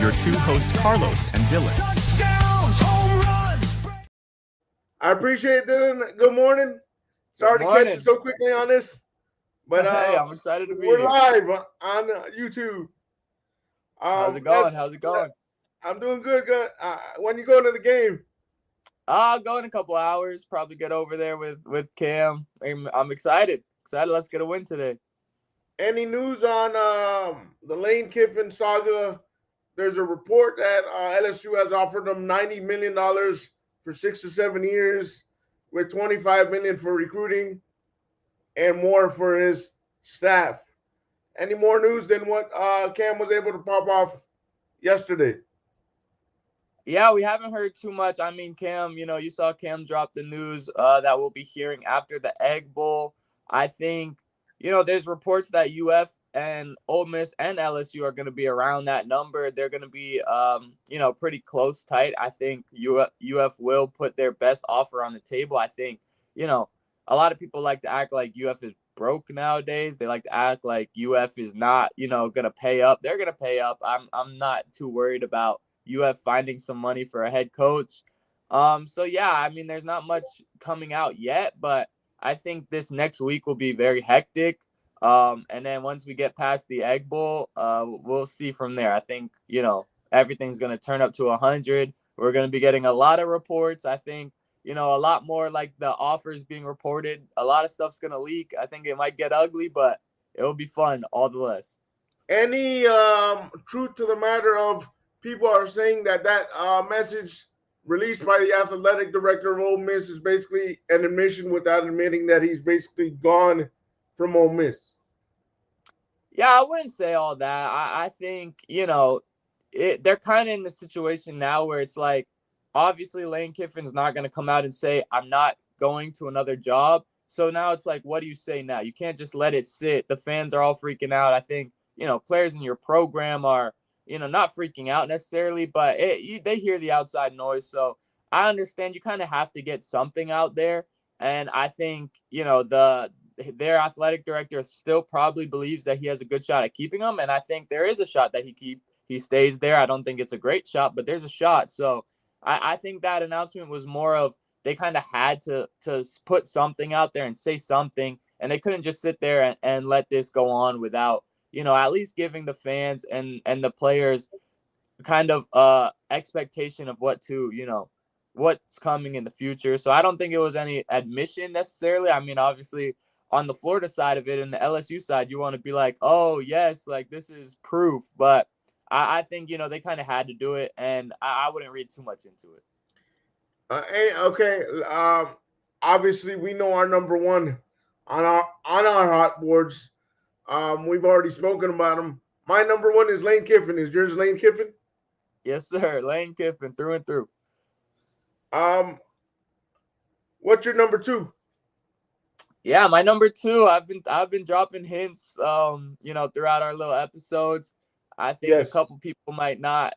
your two hosts, Carlos and Dylan. I appreciate it, Dylan. Good morning. Sorry to catch you so quickly on this, but hey, I'm excited to be we're here. live on YouTube. How's it going? I'm doing good. When you going to the game? I'll go in a couple hours. Probably get over there with Cam. I'm excited. Let's get a win today. Any news on the Lane Kiffin saga? There's a report that LSU has offered him $90 million for 6 to 7 years, with $25 million for recruiting and more for his staff. Any more news than what Cam was able to pop off yesterday? Yeah, we haven't heard too much. I mean, Cam, you saw Cam drop the news that we'll be hearing after the Egg Bowl. I think, there's reports that UF and Ole Miss and LSU are going to be around that number. They're going to be, pretty close, tight. I think UF will put their best offer on the table. I think, a lot of people like to act like UF is broke nowadays. They like to act like UF is not, going to pay up. They're going to pay up. I'm not too worried about UF finding some money for a head coach. So yeah, I mean, there's not much coming out yet, but I think this next week will be very hectic. And then once we get past the Egg Bowl, we'll see from there. I think, everything's going to turn up to 100. We're going to be getting a lot of reports. I think, a lot more like the offers being reported. A lot of stuff's going to leak. I think it might get ugly, but it will be fun all the less. Any truth to the matter of people are saying that message released by the athletic director of Ole Miss is basically an admission without admitting that he's basically gone from Ole Miss? Yeah, I wouldn't say all that. I think, they're kind of in the situation now where it's like, obviously Lane Kiffin's not going to come out and say, I'm not going to another job. So now it's like, what do you say now? You can't just let it sit. The fans are all freaking out. I think, players in your program are, not freaking out necessarily, but they hear the outside noise. So I understand you kind of have to get something out there. And I think, their athletic director still probably believes that he has a good shot at keeping him. And I think there is a shot that he stays there. I don't think it's a great shot, but there's a shot. So I think that announcement was more of they kind of had to put something out there and say something. And they couldn't just sit there and let this go on without, at least giving the fans and the players kind of expectation of what's coming in the future. So I don't think it was any admission necessarily. I mean, obviously on the Florida side of it and the LSU side, you want to be like, oh yes, like this is proof. But I think, they kind of had to do it, and I wouldn't read too much into it. Okay. Obviously we know our number one on our hot boards. We've already spoken about him. My number one is Lane Kiffin. Is yours Lane Kiffin? Yes, sir. Lane Kiffin, through and through. What's your number two? Yeah, my number two. I've been dropping hints, throughout our little episodes. I think a couple people might not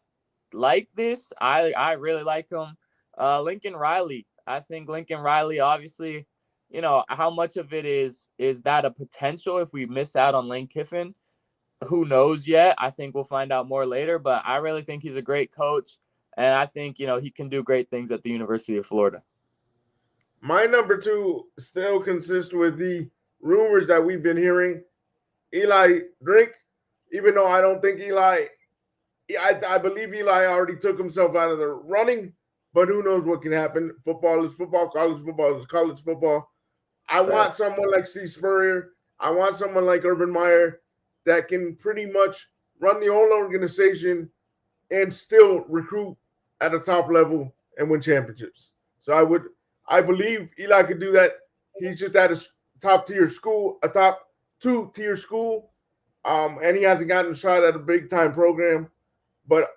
like this. I really like him. Lincoln Riley. I think Lincoln Riley, obviously, how much of it is that a potential if we miss out on Lane Kiffin? Who knows yet? I think we'll find out more later, but I really think he's a great coach, and I think, he can do great things at the University of Florida. My number two still consists with the rumors that we've been hearing. Eli Drink, even though I don't think I believe Eli already took himself out of the running, but who knows what can happen. Football is football, college football is college football. I want someone like Steve Spurrier. I want someone like Urban Meyer that can pretty much run the whole organization and still recruit at a top level and win championships. So I believe Eli could do that. He's just at a top two tier school, and he hasn't gotten a shot at a big time program. But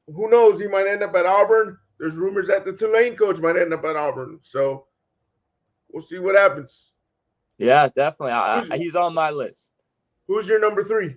who knows? He might end up at Auburn. There's rumors that the Tulane coach might end up at Auburn. So we'll see what happens. Yeah, definitely. He's on my list. Who's your number three?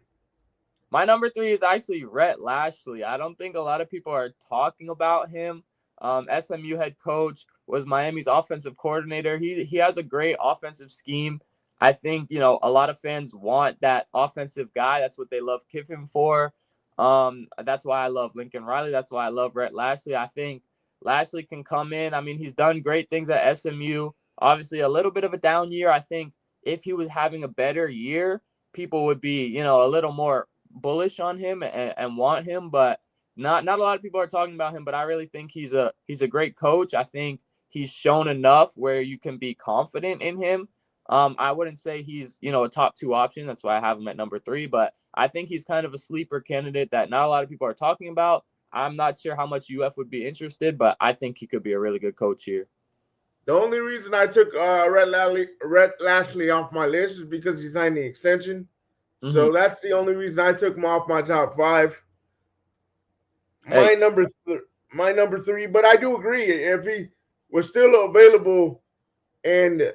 My number three is actually Rhett Lashley. I don't think a lot of people are talking about him. SMU head coach, was Miami's offensive coordinator. He has a great offensive scheme. I think, a lot of fans want that offensive guy. That's what they love Kiffin for. That's why I love Lincoln Riley. That's why I love Rhett Lashley. I think Lashley can come in. I mean, he's done great things at SMU. Obviously, a little bit of a down year. I think if he was having a better year, people would be, a little more bullish on him and want him. But not a lot of people are talking about him. But I really think he's a great coach. I think he's shown enough where you can be confident in him. I wouldn't say he's, a top 2 option. That's why I have him at number 3. But I think he's kind of a sleeper candidate that not a lot of people are talking about. I'm not sure how much UF would be interested, but I think he could be a really good coach here. The only reason I took Rhett Lashley off my list is because he signed the extension. Mm-hmm. So that's the only reason I took him off my top 5. Hey. My number 3, but I do agree. If he was still available and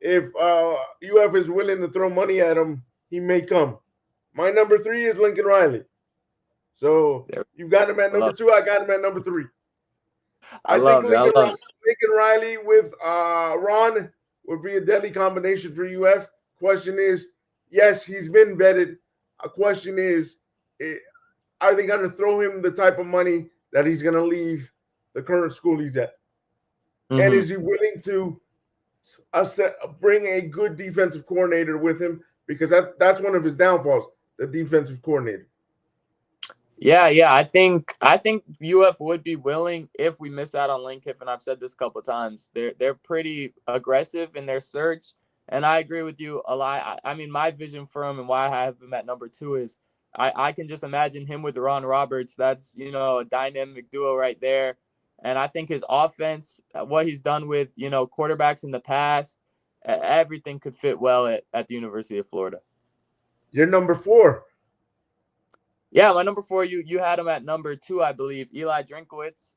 if UF is willing to throw money at him, he may come. My number 3 is Lincoln Riley. So you got him at number 2. I got him at number 3. I think Lincoln Riley with Ron would be a deadly combination for UF. Question is, yes, he's been vetted. A question is, are they going to throw him the type of money that he's going to leave the current school he's at? Mm-hmm. And is he willing to bring a good defensive coordinator with him? Because that's one of his downfalls, the defensive coordinator. Yeah. I think UF would be willing if we miss out on Lane Kiffin. I've said this a couple of times. They're pretty aggressive in their search, and I agree with you a lot. I mean, my vision for him and why I have him at number 2 is I can just imagine him with Ron Roberts. That's, a dynamic duo right there. And I think his offense, what he's done with, quarterbacks in the past, everything could fit well at the University of Florida. You're number 4. Yeah, my number 4, you had him at number 2, I believe, Eli Drinkowitz.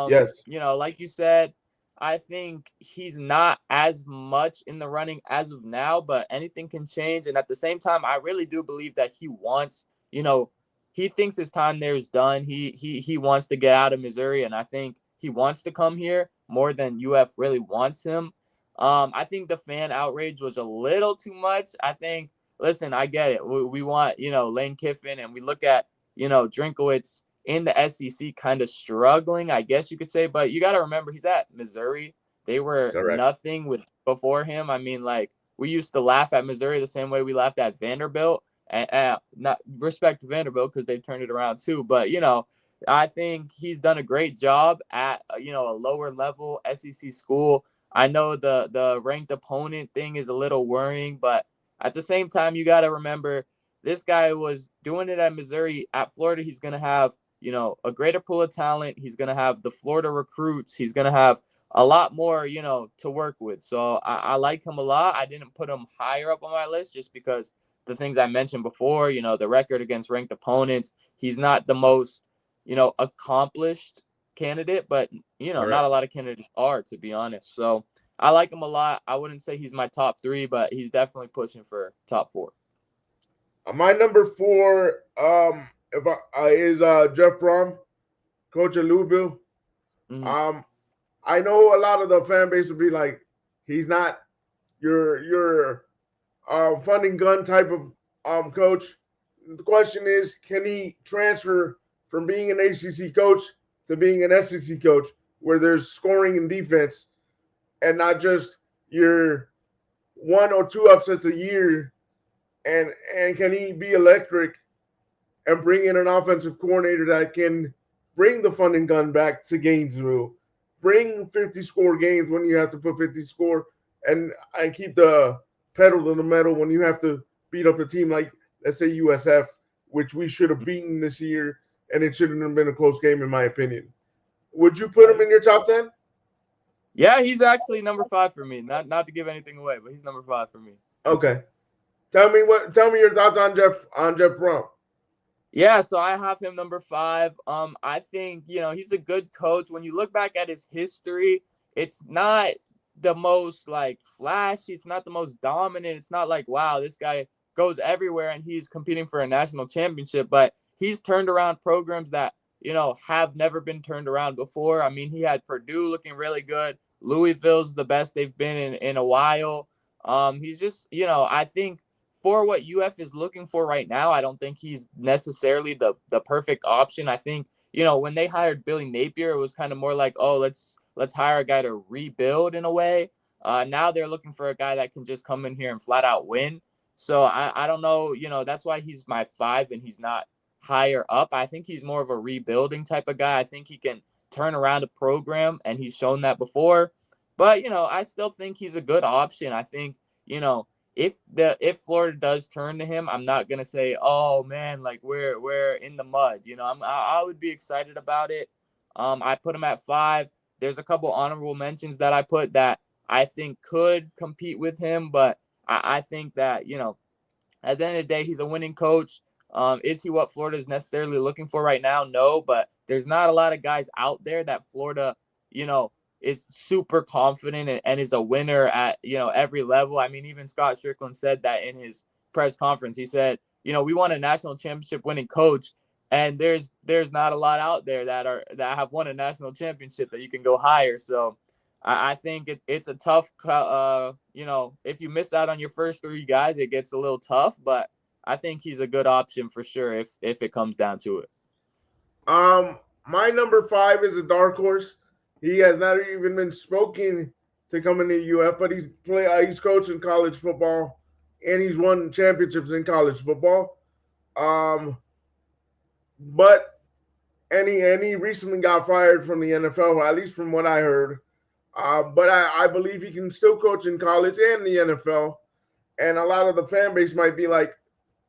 Yes. Like you said, I think he's not as much in the running as of now, but anything can change. And at the same time, I really do believe that he wants, he thinks his time there is done. He wants to get out of Missouri, and I think he wants to come here more than UF really wants him. I think the fan outrage was a little too much. I think, listen, I get it. We want, Lane Kiffin, and we look at, Drinkowitz in the SEC kind of struggling, I guess you could say. But you got to remember, he's at Missouri. They were nothing before him. I mean, like, we used to laugh at Missouri the same way we laughed at Vanderbilt. And not respect to Vanderbilt because they've turned it around too. But, I think he's done a great job at, a lower level SEC school. I know the ranked opponent thing is a little worrying, but at the same time, you got to remember this guy was doing it at Missouri. At Florida, he's going to have, a greater pool of talent. He's going to have the Florida recruits. He's going to have a lot more, to work with. So I like him a lot. I didn't put him higher up on my list just because the things I mentioned before, the record against ranked opponents. He's not the most, accomplished candidate, but, not a lot of candidates are, to be honest. So I like him a lot. I wouldn't say he's my top 3, but he's definitely pushing for top 4. My number 4 is Jeff Brom, coach of Louisville. Mm-hmm. I know a lot of the fan base would be like, he's not your funding gun type of coach. The question is, can he transfer from being an ACC coach to being an SEC coach where there's scoring and defense and not just your 1 or 2 upsets a year? And can he be electric and bring in an offensive coordinator that can bring the funding gun back to Gainesville, bring 50-score games when you have to put 50 score, and keep the pedal to the metal when you have to beat up a team like, let's say, USF, which we should have beaten this year, and it shouldn't have been a close game, in my opinion. Would you put him in your top 10? Yeah, he's actually number 5 for me. Not to give anything away, but he's number 5 for me. Okay. Tell me your thoughts on Jeff Brom. Yeah, so I have him number 5. I think, he's a good coach. When you look back at his history, it's not the most flashy. It's not the most dominant. It's not like, wow, this guy goes everywhere and he's competing for a national championship, but he's turned around programs that, have never been turned around before. I mean, he had Purdue looking really good. Louisville's the best they've been in a while. He's just, I think for what UF is looking for right now, I don't think he's necessarily the perfect option. I think, when they hired Billy Napier, it was kind of more like, oh, let's hire a guy to rebuild in a way. Now they're looking for a guy that can just come in here and flat out win. So I don't know, that's why he's my 5 and he's not higher up. I think he's more of a rebuilding type of guy. I think he can turn around a program, and he's shown that before. But, I still think he's a good option. I think, if Florida does turn to him, I'm not gonna say, oh man, like we're in the mud. I would be excited about it. I put him at 5. There's a couple honorable mentions that I put that I think could compete with him, but I think that at the end of the day, he's a winning coach. Is he what Florida is necessarily looking for right now? No, but there's not a lot of guys out there that Florida, is super confident and is a winner at, every level. I mean, even Scott Strickland said that in his press conference. He said, we want a national championship winning coach, and there's not a lot out there that have won a national championship that you can go hire. So I think it's a tough, if you miss out on your first 3 guys, it gets a little tough, but I think he's a good option for sure if it comes down to it. My number 5 is a dark horse. He has not even been spoken to come into UF, but he's coaching college football, and he's won championships in college football. But he recently got fired from the NFL, at least from what I heard. But I believe he can still coach in college and the NFL. And a lot of the fan base might be like,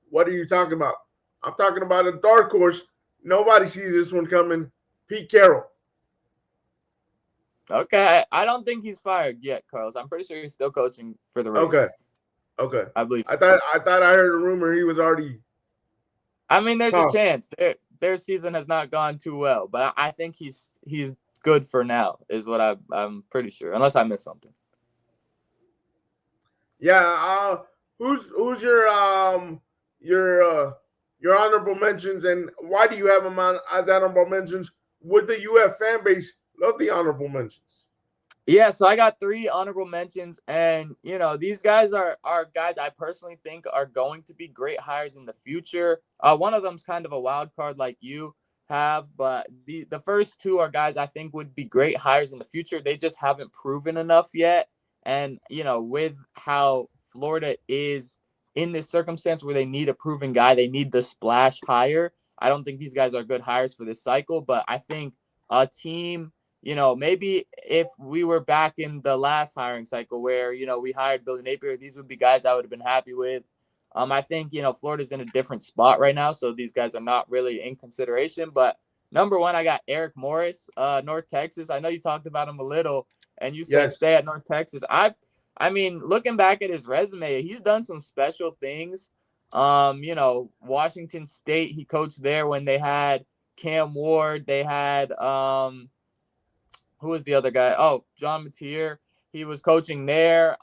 what are you talking about? I'm talking about a dark horse. Nobody sees this one coming. Pete Carroll. Okay. I don't think he's fired yet, Carlos. I'm pretty sure he's still coaching for the Raiders. Okay. I believe so. I thought I heard a rumor he was already. I mean, there's a chance. Their season has not gone too well, but I think he's good for now, is what I'm pretty sure, unless I missed something. Yeah. Who's your honorable mentions, and why do you have them on as honorable mentions? Would the UF fan base love the honorable mentions? Yeah, so I got 3 honorable mentions, and these guys are guys I personally think are going to be great hires in the future. One of them's kind of a wild card like you have, but the first 2 are guys I think would be great hires in the future. They just haven't proven enough yet. And with how Florida is in this circumstance where they need a proven guy, they need the splash hire. I don't think these guys are good hires for this cycle, but I think a team, maybe if we were back in the last hiring cycle where, we hired Billy Napier, these would be guys I would have been happy with. I think, Florida's in a different spot right now, so these guys are not really in consideration. But number 1, I got Eric Morris, North Texas. I know you talked about him a little, and you said stay at North Texas. I mean, looking back at his resume, he's done some special things. Washington State, he coached there when they had Cam Ward. They had who was the other guy? Oh, John Mateer. He was coaching there.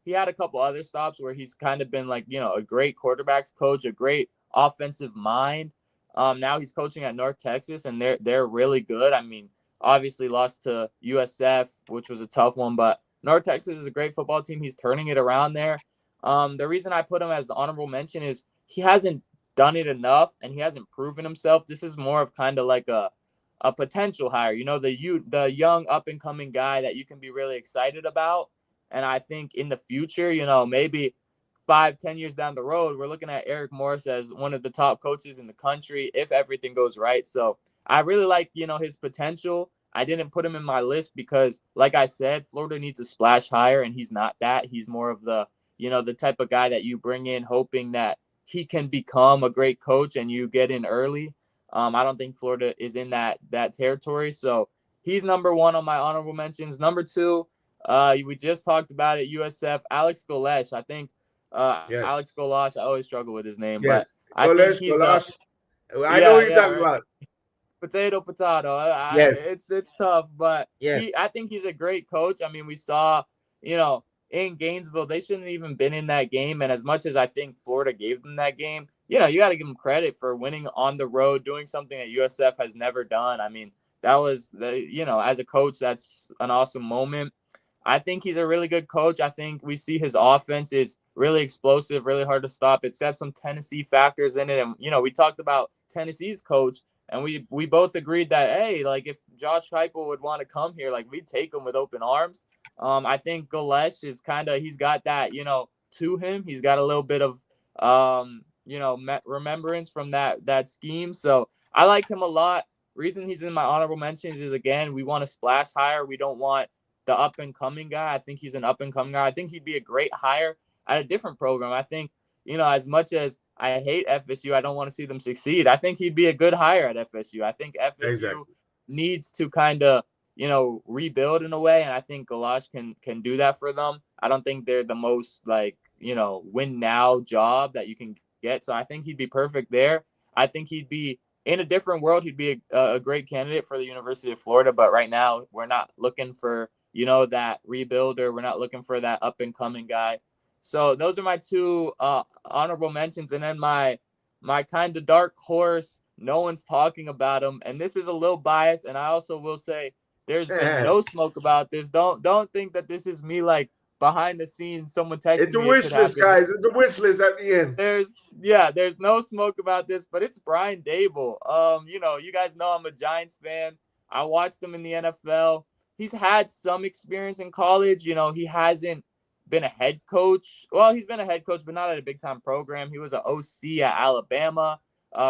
He had a couple other stops where he's kind of been like, a great quarterbacks coach, a great offensive mind. Now he's coaching at North Texas, and they're really good. I mean, obviously lost to USF, which was a tough one, but North Texas is a great football team. He's turning it around there. The reason I put him as the honorable mention is he hasn't done it enough, and he hasn't proven himself. This is more of kind of like a potential hire, the young up and coming guy that you can be really excited about. And I think in the future, maybe 5-10 years down the road, we're looking at Eric Morris as one of the top coaches in the country if everything goes right. So I really like, his potential. I didn't put him in my list because, like I said, Florida needs a splash hire, and he's not that. He's more of the, the type of guy that you bring in hoping that he can become a great coach and you get in early. I don't think Florida is in that territory. So he's number 1 on my honorable mentions. Number 2, we just talked about it, USF, Alex Golesh. I think Alex Golesh, I always struggle with his name, but I think he's I know what you're talking about. Potato. It's tough, but I think he's a great coach. I mean, we saw, in Gainesville, they shouldn't have even been in that game. And as much as I think Florida gave them that game, you got to give them credit for winning on the road, doing something that USF has never done. I mean, that was, as a coach, that's an awesome moment. I think he's a really good coach. I think we see his offense is really explosive, really hard to stop. It's got some Tennessee factors in it. And, we talked about Tennessee's coach, and we both agreed that, hey, like if Josh Heupel would want to come here, like we'd take him with open arms. I think Galesh is he's got that, to him. He's got a little bit of, remembrance from that scheme. So I like him a lot. Reason he's in my honorable mentions is, again, we want a splash hire. We don't want the up-and-coming guy. I think he's an up-and-coming guy. I think he'd be a great hire at a different program. I think, as much as I hate FSU, I don't want to see them succeed. I think he'd be a good hire at FSU. I think FSU needs to kind of, rebuild in a way, and I think Galash can do that for them. I don't think they're the most, win now job that you can get. So I think he'd be perfect there. I think he'd be in a different world. He'd be a great candidate for the University of Florida. But right now, we're not looking for, that rebuilder. We're not looking for that up and coming guy. So those are my two honorable mentions. And then my kind of dark horse, no one's talking about him. And this is a little biased. And I also will say there's been no smoke about this. Don't think that this is me like behind the scenes, someone texting me. It's a wish list, guys. It's a wish list at the end. There's no smoke about this, but it's Brian Dable. You guys know I'm a Giants fan. I watched him in the NFL. He's had some experience in college. He hasn't been a head coach. Well, he's been a head coach, but not at a big-time program. He was an OC at Alabama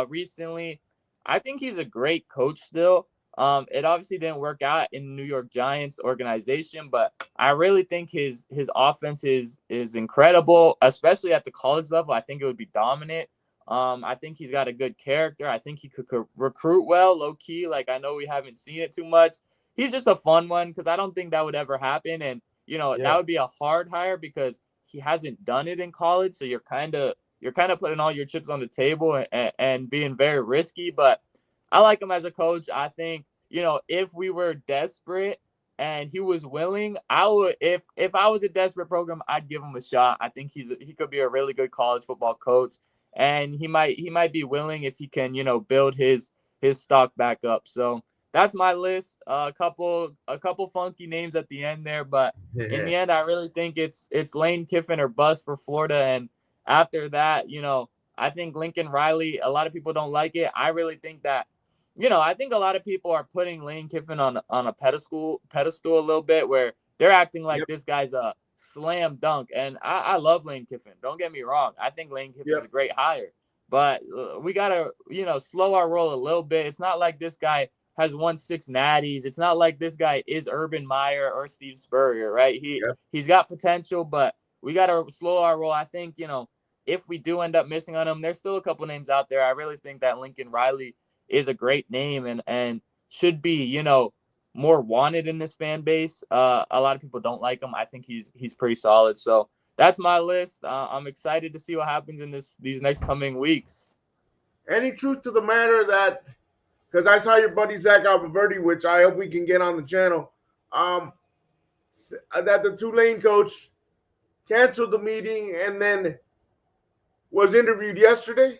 recently. I think he's a great coach still. It obviously didn't work out in the New York Giants organization, but I really think his offense is incredible, especially at the college level. I think it would be dominant. I think he's got a good character. I think he could recruit well, low key. Like, I know we haven't seen it too much. He's just a fun one because I don't think that would ever happen. And, that would be a hard hire because he hasn't done it in college. So you're kind of putting all your chips on the table and being very risky. But I like him as a coach. I think, if we were desperate and he was willing, I would, if I was a desperate program, I'd give him a shot. I think he could be a really good college football coach, and he might be willing if he can, build his stock back up. So that's my list. A couple funky names at the end there, but in the end, I really think it's Lane Kiffin or bust for Florida. And after that, I think Lincoln Riley, a lot of people don't like it. I really think that, I think a lot of people are putting Lane Kiffin on a pedestal a little bit, where they're acting like this guy's a slam dunk. And I love Lane Kiffin. Don't get me wrong. I think Lane Kiffin's a great hire. But we got to, slow our roll a little bit. It's not like this guy has won 6 natties. It's not like this guy is Urban Meyer or Steve Spurrier, right? He's got potential, but we got to slow our roll. I think, if we do end up missing on him, there's still a couple names out there. I really think that Lincoln Riley is a great name and should be, more wanted in this fan base. A lot of people don't like him. I think he's pretty solid. So that's my list. I'm excited to see what happens in these next coming weeks. Any truth to the matter that, because I saw your buddy Zach Alberti, which I hope we can get on the channel, that the Tulane coach canceled the meeting and then was interviewed yesterday,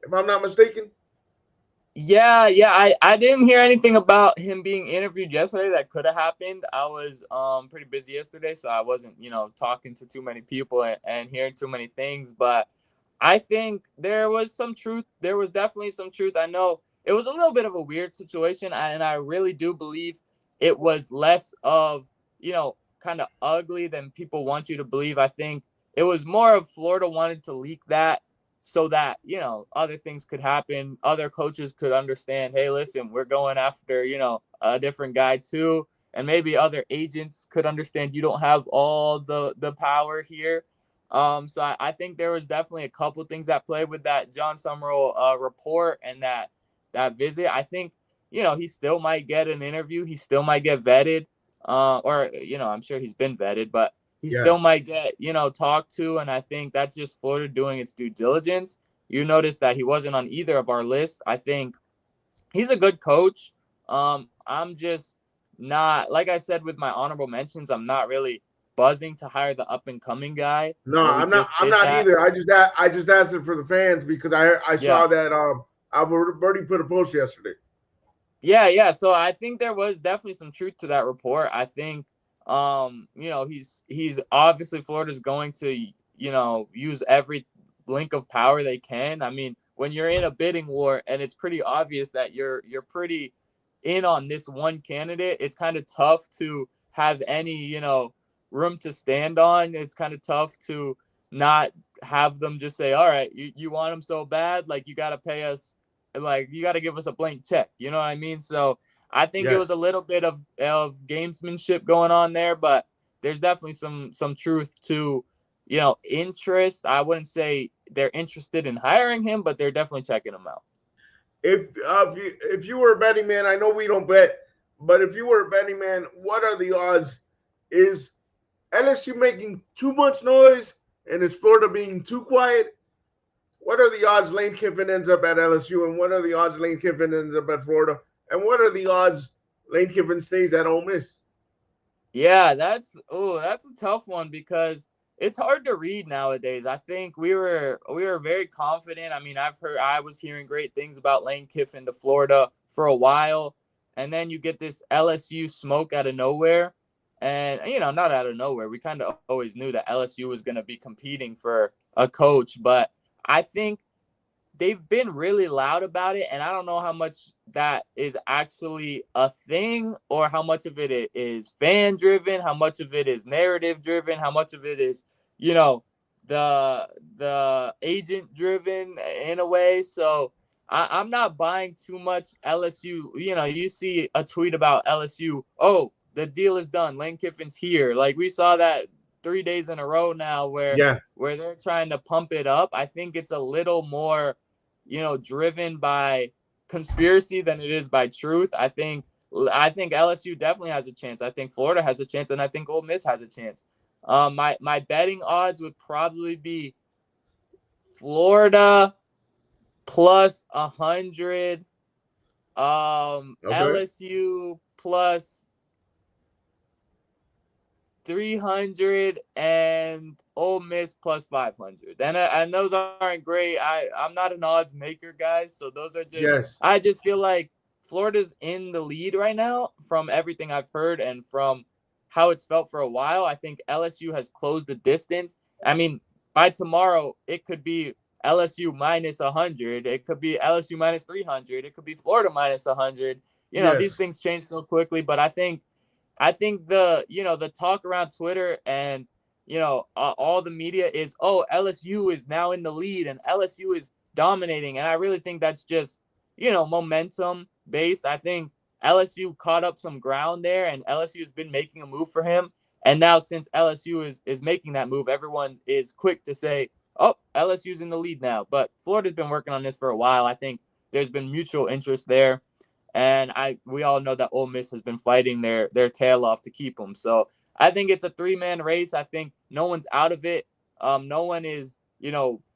if I'm not mistaken? Yeah. I didn't hear anything about him being interviewed yesterday. That could have happened. I was pretty busy yesterday, so I wasn't, talking to too many people and hearing too many things. But I think there was some truth. There was definitely some truth. I know it was a little bit of a weird situation, and I really do believe it was less of, kind of ugly than people want you to believe. I think it was more of Florida wanted to leak that so that, other things could happen. Other coaches could understand, hey, listen, we're going after, a different guy too. And maybe other agents could understand you don't have all the power here. So I think there was definitely a couple of things that played with that John Summerall report and that visit. I think, he still might get an interview. He still might get vetted. Or, I'm sure he's been vetted, but he still might get, talked to. And I think that's just Florida doing its due diligence. You notice that he wasn't on either of our lists. I think he's a good coach. I'm just not, like I said, with my honorable mentions, I'm not really buzzing to hire the up and coming guy. No, I'm not either. I just asked it for the fans because I saw that Alberti put a post yesterday. Yeah. So I think there was definitely some truth to that report. I think He's obviously Florida's going to, use every link of power they can. I mean, when you're in a bidding war and it's pretty obvious that you're pretty in on this one candidate, it's kind of tough to have any, room to stand on. It's kind of tough to not have them just say, all right, you want him so bad, like you got to pay us, like you got to give us a blank check. You know what I mean? So I think it Yes. was a little bit of gamesmanship going on there, but there's definitely some truth to, interest. I wouldn't say they're interested in hiring him, but they're definitely checking him out. If you were a betting man, I know we don't bet, but if you were a betting man, what are the odds? Is LSU making too much noise and is Florida being too quiet? What are the odds Lane Kiffin ends up at LSU, and what are the odds Lane Kiffin ends up at Florida, and what are the odds Lane Kiffin stays at Ole Miss? Yeah, that's a tough one because it's hard to read nowadays. I think we were very confident. I mean, I was hearing great things about Lane Kiffin to Florida for a while, and then you get this LSU smoke out of nowhere. And not out of nowhere. We kind of always knew that LSU was going to be competing for a coach, but I think they've been really loud about it, and I don't know how much that is actually a thing or how much of it is fan driven, how much of it is narrative driven, how much of it is, the agent driven in a way. So I'm not buying too much LSU. You see a tweet about LSU, oh, the deal is done, Lane Kiffin's here. Like we saw that 3 days in a row now where Yeah. they're trying to pump it up. I think it's a little more driven by conspiracy than it is by truth. I think LSU definitely has a chance. I think Florida has a chance, and I think Ole Miss has a chance. My betting odds would probably be Florida plus 100, Okay. LSU plus 300, and Ole Miss plus 500. And those aren't great. I'm not an odds maker, guys. So those are Yes. I just feel like Florida's in the lead right now from everything I've heard and from how it's felt for a while. I think LSU has closed the distance. I mean, by tomorrow, it could be LSU minus 100. It could be LSU minus 300. It could be Florida minus 100. These Yes. things change so quickly, but I think the talk around Twitter and all the media is, oh, LSU is now in the lead and LSU is dominating, and I really think that's just momentum based. I think LSU caught up some ground there, and LSU has been making a move for him, and now since LSU is making that move, everyone is quick to say, oh, LSU's in the lead now. But Florida's been working on this for a while. I think there's been mutual interest there. And we all know that Ole Miss has been fighting their tail off to keep them. So I think it's a 3-man race. I think no one's out of it. No one is,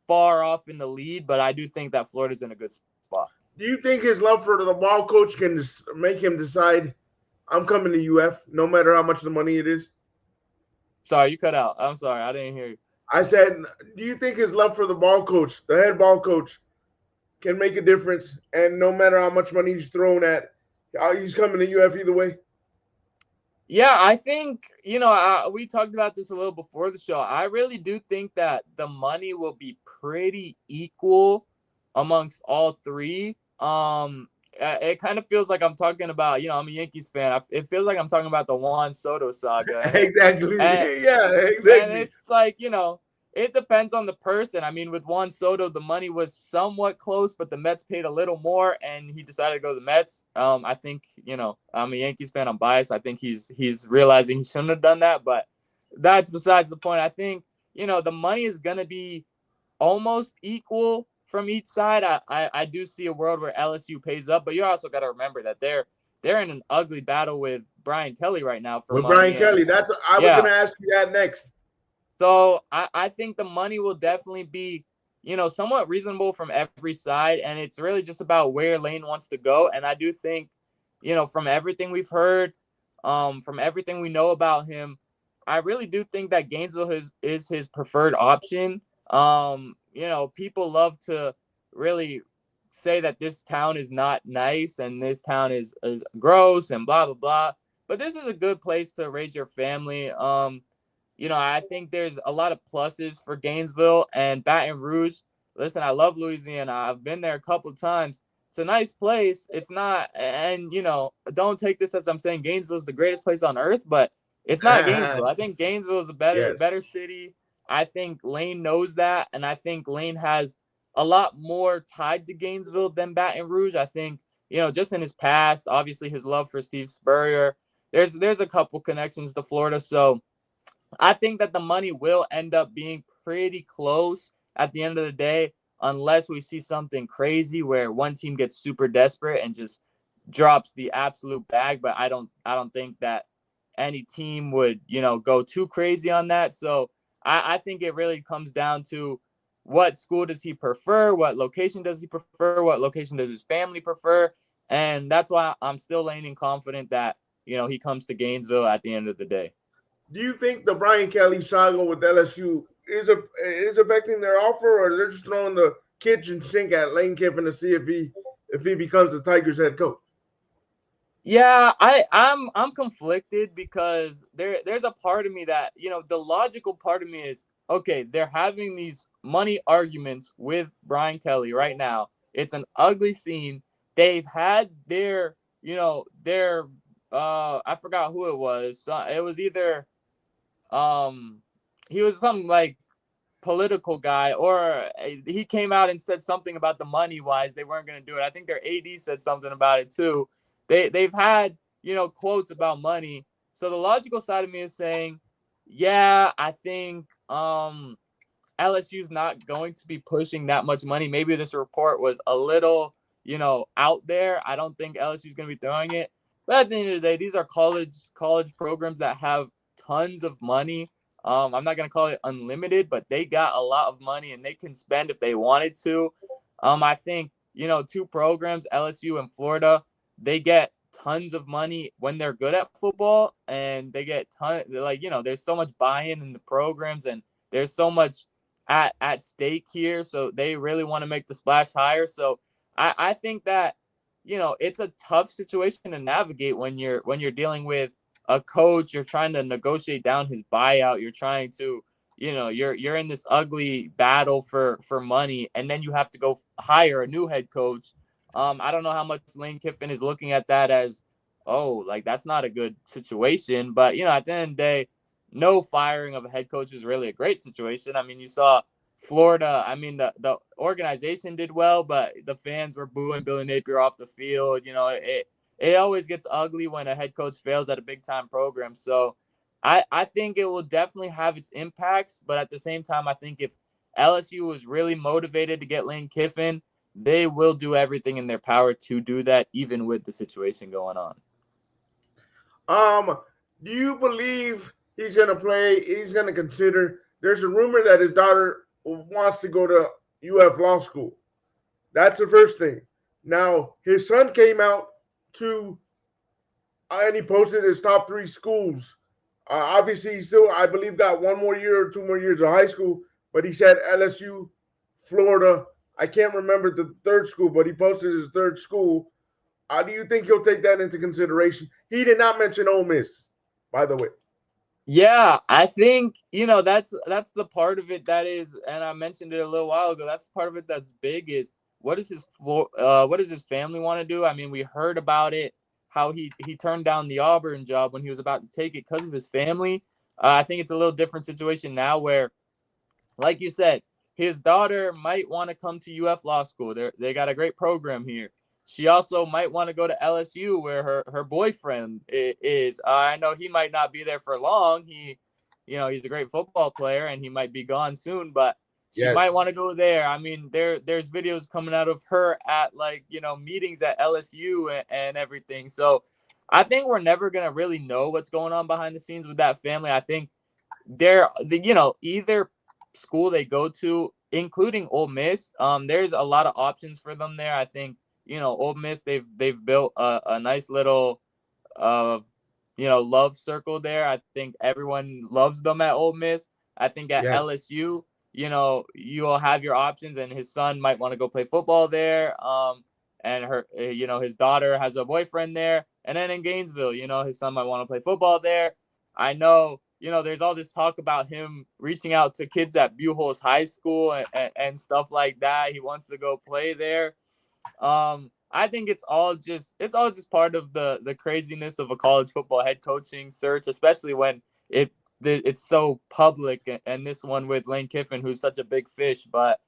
far off in the lead, but I do think that Florida's in a good spot. Do you think his love for the ball coach can make him decide, I'm coming to UF, no matter how much the money it is? Sorry, you cut out. I'm sorry. I didn't hear you. I said, do you think his love for the ball coach, the head ball coach, can make a difference? And no matter how much money he's thrown at, he's coming to UF either way? Yeah, I think, we talked about this a little before the show. I really do think that the money will be pretty equal amongst all three. It kind of feels like I'm talking about, I'm a Yankees fan. It feels like I'm talking about the Juan Soto saga. Exactly. And, Yeah, exactly. and it's like, it depends on the person. I mean, with Juan Soto, the money was somewhat close, but the Mets paid a little more, and he decided to go to the Mets. I think, I'm a Yankees fan. I'm biased. I think he's realizing he shouldn't have done that, but that's besides the point. I think, the money is going to be almost equal from each side. I do see a world where LSU pays up, but you also got to remember that they're in an ugly battle with Brian Kelly right now for With money. Brian Kelly, I was going to ask you that next. So I think the money will definitely be, somewhat reasonable from every side. And it's really just about where Lane wants to go. And I do think, from everything we've heard, from everything we know about him, I really do think that Gainesville is his preferred option. People love to really say that this town is not nice and this town is gross and blah, blah, blah. but this is a good place to raise your family. I think there's a lot of pluses for Gainesville and Baton Rouge. Listen, I love Louisiana. I've been there a couple of times. It's a nice place. It's not, and don't take this as I'm saying Gainesville is the greatest place on earth, but it's not Gainesville. I think Gainesville is a Yes. better city. I think Lane knows that, and I think Lane has a lot more tied to Gainesville than Baton Rouge. I think, just in his past, obviously his love for Steve Spurrier. There's a couple connections to Florida, so I think that the money will end up being pretty close at the end of the day, unless we see something crazy where one team gets super desperate and just drops the absolute bag. But I don't think that any team would, go too crazy on that. So I think it really comes down to what school does he prefer, what location does he prefer, what location does his family prefer, and that's why I'm still leaning confident that he comes to Gainesville at the end of the day. Do you think the Brian Kelly saga with LSU is affecting their offer, or they're just throwing the kitchen sink at Lane Kiffin to see if he becomes the Tigers head coach? Yeah, I'm conflicted because there's a part of me that, the logical part of me is, okay, they're having these money arguments with Brian Kelly right now. It's an ugly scene. They've had their I forgot who it was. It was either he was some like political guy, or he came out and said something about the money wise they weren't going to do it. I think their AD said something about it too. They've had quotes about money. So the logical side of me is saying, yeah, I think LSU's not going to be pushing that much money. Maybe this report was a little out there. I don't think LSU's going to be throwing it. But at the end of the day, these are college programs that have tons of money. I'm not going to call it unlimited, but they got a lot of money and they can spend if they wanted to. I think, two programs, LSU and Florida, they get tons of money when they're good at football, and they get there's so much buy-in in the programs, and there's so much at stake here. So they really want to make the splash higher. So I think that, it's a tough situation to navigate when you're dealing with a coach. You're trying to negotiate down his buyout. You're trying to, you're in this ugly battle for money, and then you have to go hire a new head coach. I don't know how much Lane Kiffin is looking at that as, oh, like that's not a good situation. But, at the end of the day, no firing of a head coach is really a great situation. I mean, you saw Florida. I mean, the organization did well, but the fans were booing Billy Napier off the field. It always gets ugly when a head coach fails at a big time program. So I think it will definitely have its impacts. But at the same time, I think if LSU was really motivated to get Lane Kiffin, they will do everything in their power to do that, even with the situation going on. Do you believe he's going to play? He's going to consider. There's a rumor that his daughter wants to go to UF Law School. That's the first thing. Now, his son came out and he posted his top 3 schools. Obviously, he still, I believe, got 1 more year or 2 more years of high school, but he said LSU, Florida. I can't remember the third school, but he posted his third school. Do you think he'll take that into consideration? He did not mention Ole Miss, by the way. Yeah, I think, that's the part of it that is, and I mentioned it a little while ago, that's the part of it that's big is what does his family want to do? I mean, we heard about it, how he turned down the Auburn job when he was about to take it because of his family. I think it's a little different situation now where, like you said, his daughter might want to come to UF Law School. They got a great program here. She also might want to go to LSU where her boyfriend is. I know he might not be there for long. He's a great football player and he might be gone soon, but she might want to go there. I mean, there's videos coming out of her at meetings at LSU and everything. So I think we're never going to really know what's going on behind the scenes with that family. I think either school they go to, including Ole Miss, there's a lot of options for them there. I think, Ole Miss, they've built a nice little, love circle there. I think everyone loves them at Ole Miss. I think at LSU, you will have your options, and his son might want to go play football there. And his daughter has a boyfriend there, And then in Gainesville, his son might want to play football there. I know, there's all this talk about him reaching out to kids at Buchholz High School and stuff like that. He wants to go play there. I think it's all just part of the craziness of a college football head coaching search, especially when it's so public, and this one with Lane Kiffin, who's such a big fish. But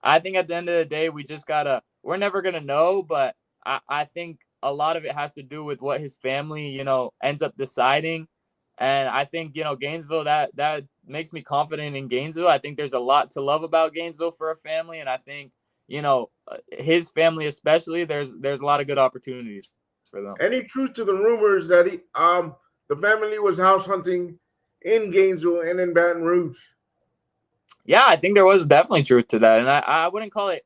I think at the end of the day, we're never going to know, but I think a lot of it has to do with what his family, ends up deciding. And I think, Gainesville, that makes me confident in Gainesville. I think there's a lot to love about Gainesville for a family. And I think, his family especially, there's a lot of good opportunities for them. Any truth to the rumors that the family was house hunting in Gainesville and in Baton Rouge? Yeah, I think there was definitely truth to that. And I wouldn't call it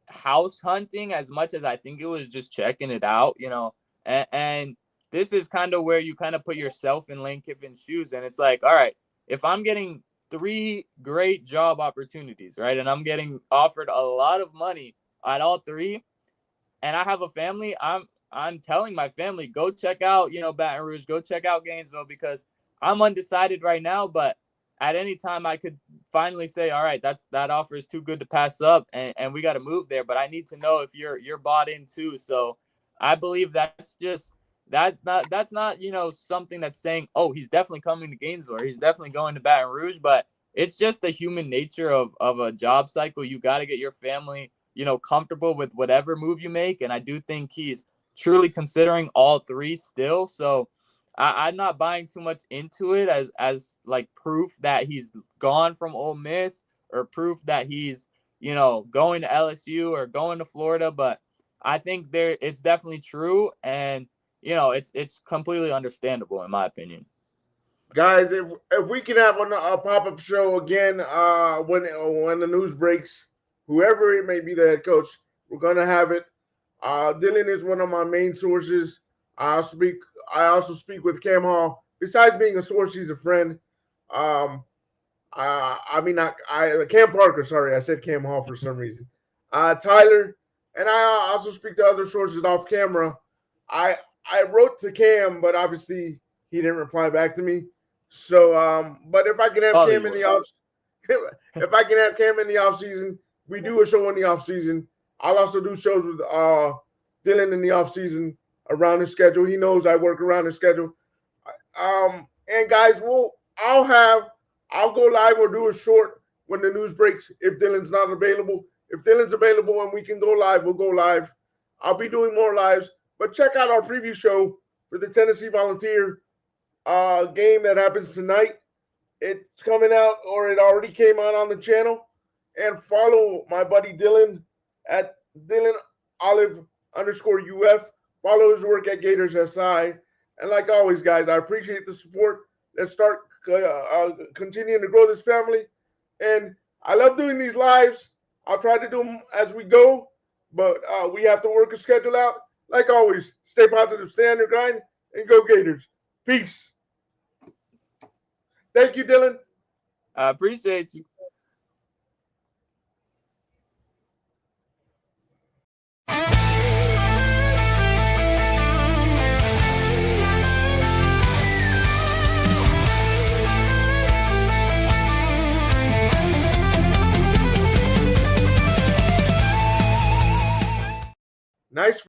house hunting as much as I think it was just checking it out, and this is kind of where you kind of put yourself in Lane Kiffin's shoes. And it's like, all right, if I'm getting 3 great job opportunities, right, and I'm getting offered a lot of money at all 3, and I have a family, I'm telling my family, go check out, Baton Rouge, go check out Gainesville, because I'm undecided right now, but at any time I could finally say, all right, that offer is too good to pass up, and we got to move there. But I need to know if you're bought in too. So I believe that's not something that's saying, oh, he's definitely coming to Gainesville or he's definitely going to Baton Rouge, but it's just the human nature of a job cycle. You got to get your family, comfortable with whatever move you make. And I do think he's truly considering all 3 still. So I'm not buying too much into it as like proof that he's gone from Ole Miss or proof that he's, going to LSU or going to Florida. But I think it's definitely true. And, it's completely understandable in my opinion. Guys, if we can have a pop-up show again, when the news breaks, whoever it may be the head coach, we're going to have it. Dylan is one of my main sources. I also speak with Cam Hall. Besides being a source, he's a friend. Cam Parker. Sorry, I said Cam Hall for some reason. Tyler, and I also speak to other sources off camera. I wrote to Cam, but obviously he didn't reply back to me. So, but if I can have Cam in the off season, we do a show in the off season. I'll also do shows with Dylan in the off season around his schedule. He knows I work around his schedule. And guys, I'll go live or do a short when the news breaks if Dylan's not available. If Dylan's available and we can go live, we'll go live. I'll be doing more lives. But check out our preview show for the Tennessee Volunteer game that happens tonight. It's coming out, or it already came out on the channel. And follow my buddy Dylan at DylanOlive_UF. Follow his work at Gators SI. And like always, guys, I appreciate the support. Let's start continuing to grow this family. And I love doing these lives. I'll try to do them as we go, but we have to work a schedule out. Like always, stay positive, stay on your grind, and go Gators. Peace. Thank you, Dylan. I appreciate you. Nice.